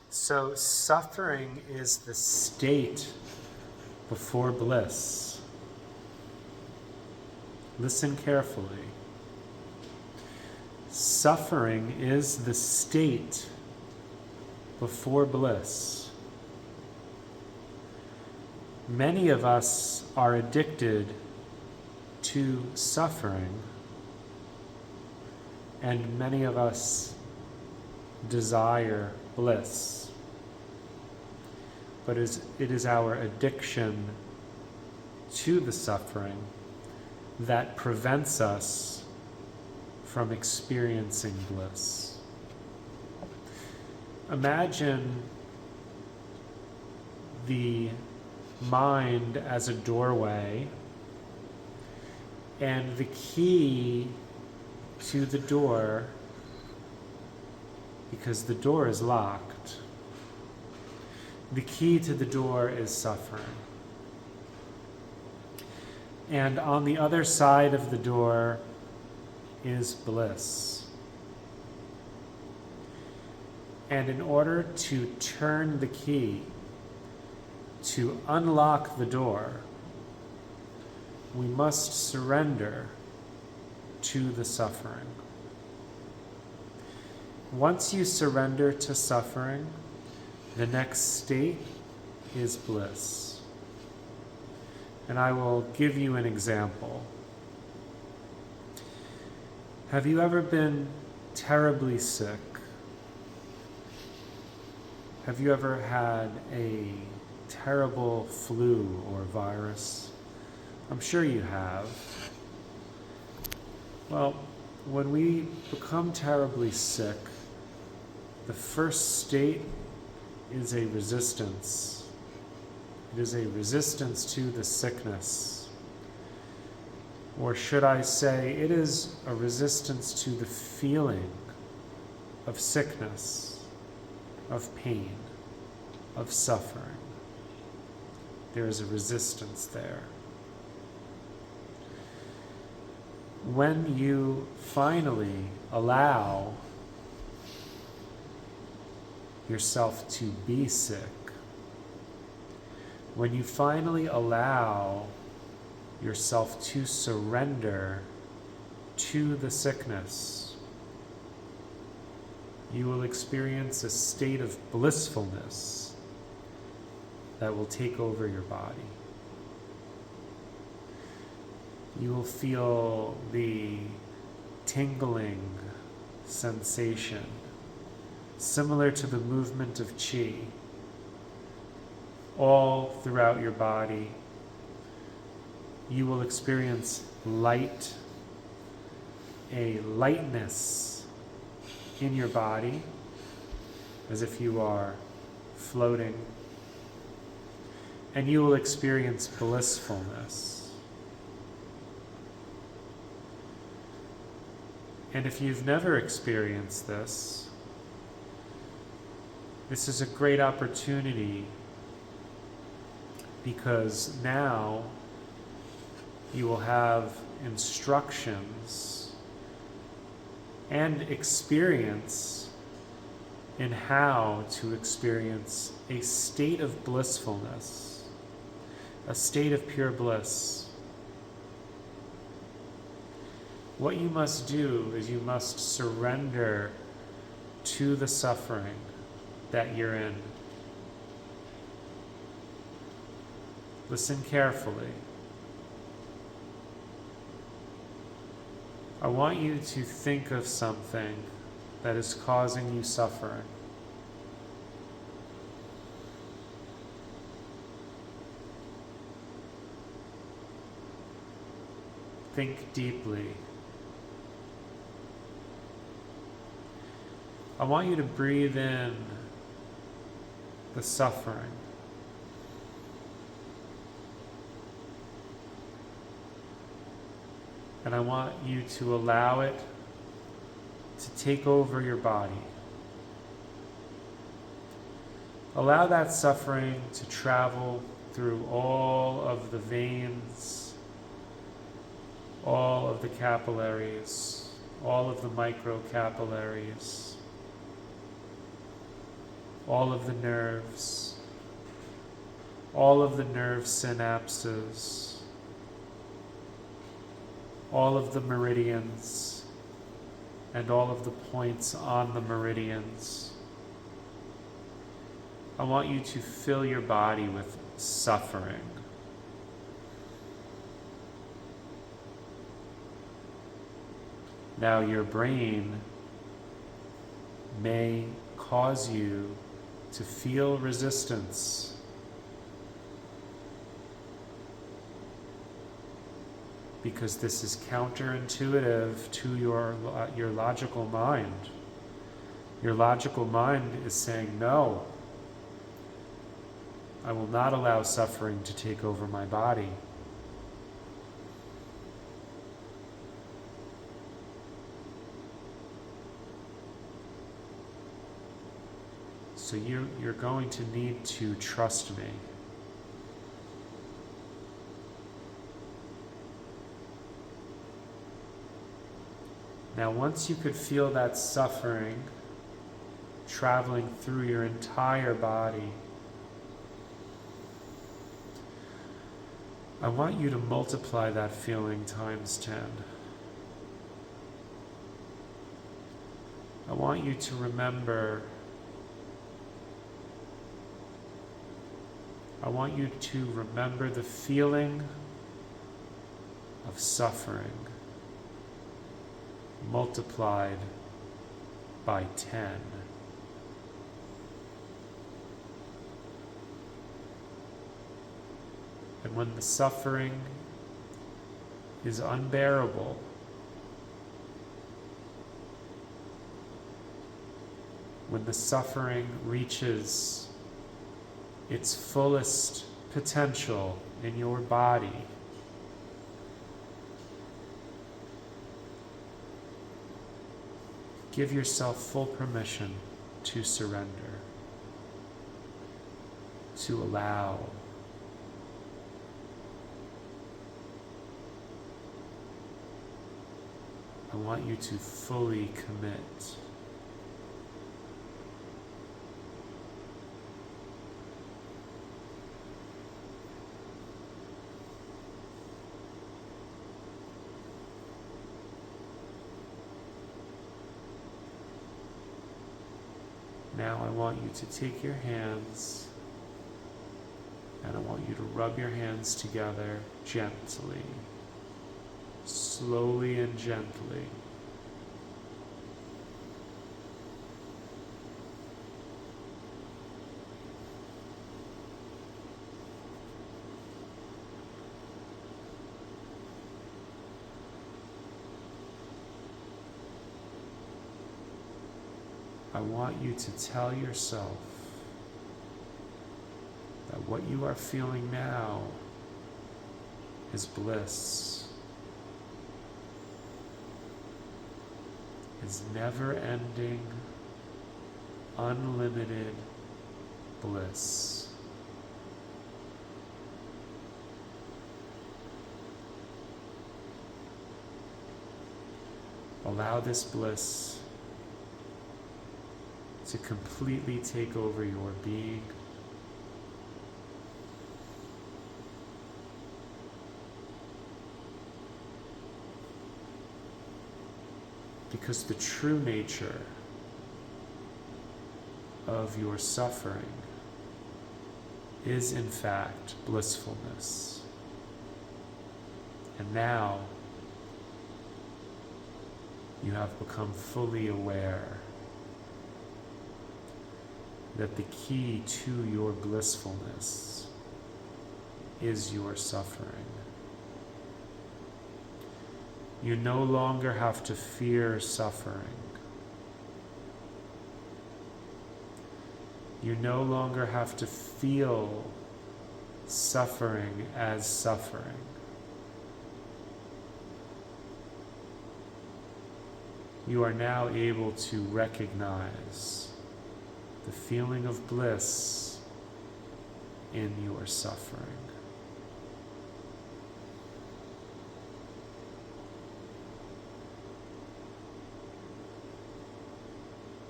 So suffering is the state before bliss. Listen carefully. Suffering is the state before bliss. Many of us are addicted to suffering, and many of us desire bliss. But it is our addiction to the suffering that prevents us from experiencing bliss. Imagine the mind as a doorway, and the key to the door, because the door is locked, the key to the door is suffering. And on the other side of the door is bliss. And in order to turn the key, to unlock the door, we must surrender to the suffering. Once you surrender to suffering, the next state is bliss. And I will give you an example. Have you ever been terribly sick? Have you ever had a terrible flu or virus? I'm sure you have. Well, when we become terribly sick, the first state is a resistance. It is a resistance to the sickness. Or should I say, it is a resistance to the feeling of sickness, of pain, of suffering. There is a resistance there. When you finally allow yourself to be sick, when you finally allow yourself to surrender to the sickness, you will experience a state of blissfulness that will take over your body. You will feel the tingling sensation, similar to the movement of chi, all throughout your body. You will experience light, a lightness in your body, as if you are floating, and you will experience blissfulness. And if you've never experienced this, this is a great opportunity, because now you will have instructions and experience in how to experience a state of blissfulness, a state of pure bliss. What you must do is you must surrender to the suffering that you're in. Listen carefully. I want you to think of something that is causing you suffering. Think deeply. I want you to breathe in the suffering. And I want you to allow it to take over your body. Allow that suffering to travel through all of the veins, all of the capillaries, all of the microcapillaries, all of the nerves, all of the nerve synapses, all of the meridians, and all of the points on the meridians. I want you to fill your body with suffering. Now your brain may cause you to feel resistance. Because this is counterintuitive to your logical mind. Your logical mind is saying, no, I will not allow suffering to take over my body. So you're going to need to trust me. Now, once you could feel that suffering traveling through your entire body, I want you to multiply that feeling times 10. I want you to remember, the feeling of suffering multiplied by 10. And when the suffering is unbearable, when the suffering reaches its fullest potential in your body, give yourself full permission to surrender, to allow. I want you to fully commit. Now I want you to take your hands and I want you to rub your hands together gently, slowly and gently. I want you to tell yourself that what you are feeling now is bliss, is never-ending, unlimited bliss. Allow this bliss to completely take over your being. Because the true nature of your suffering is in fact blissfulness. And now you have become fully aware that the key to your blissfulness is your suffering. You no longer have to fear suffering. You no longer have to feel suffering as suffering. You are now able to recognize the feeling of bliss in your suffering.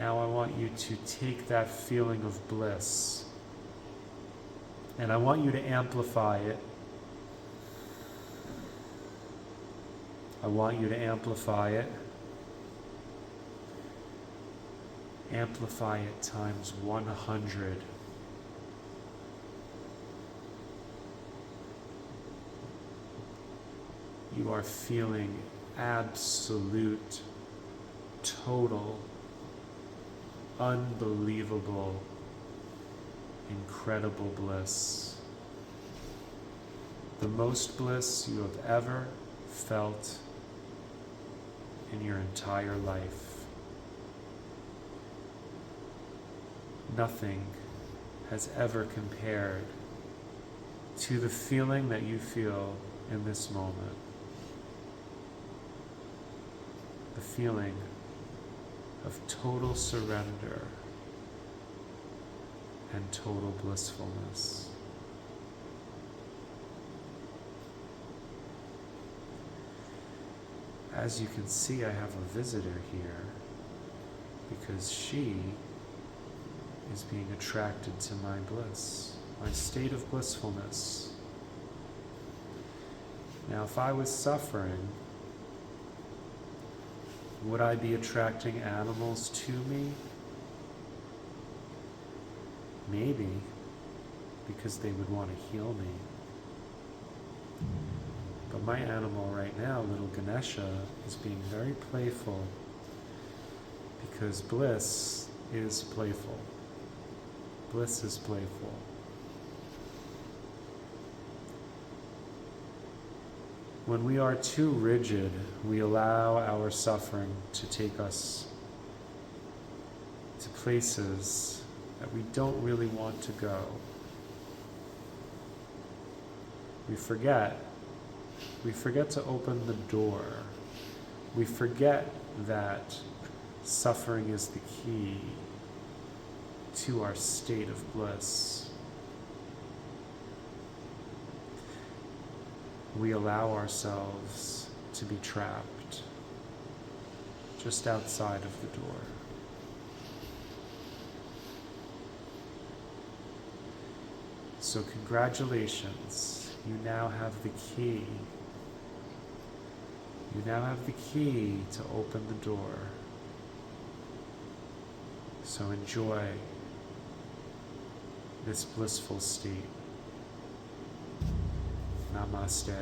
Now I want you to take that feeling of bliss and I want you to amplify it. I want you to amplify it. Amplify it times 100. You are feeling absolute, total, unbelievable, incredible bliss. The most bliss you have ever felt in your entire life. Nothing has ever compared to the feeling that you feel in this moment. The feeling of total surrender and total blissfulness. As you can see, I have a visitor here because she is being attracted to my bliss, my state of blissfulness. Now, if I was suffering, would I be attracting animals to me? Maybe, because they would want to heal me. But my animal right now, little Ganesha, is being very playful because bliss is playful. Bliss is playful. When we are too rigid, we allow our suffering to take us to places that we don't really want to go. We forget to open the door. We forget that suffering is the key to our state of bliss. We allow ourselves to be trapped just outside of the door. So congratulations, you now have the key. You now have the key to open the door. So enjoy this blissful state. Namaste.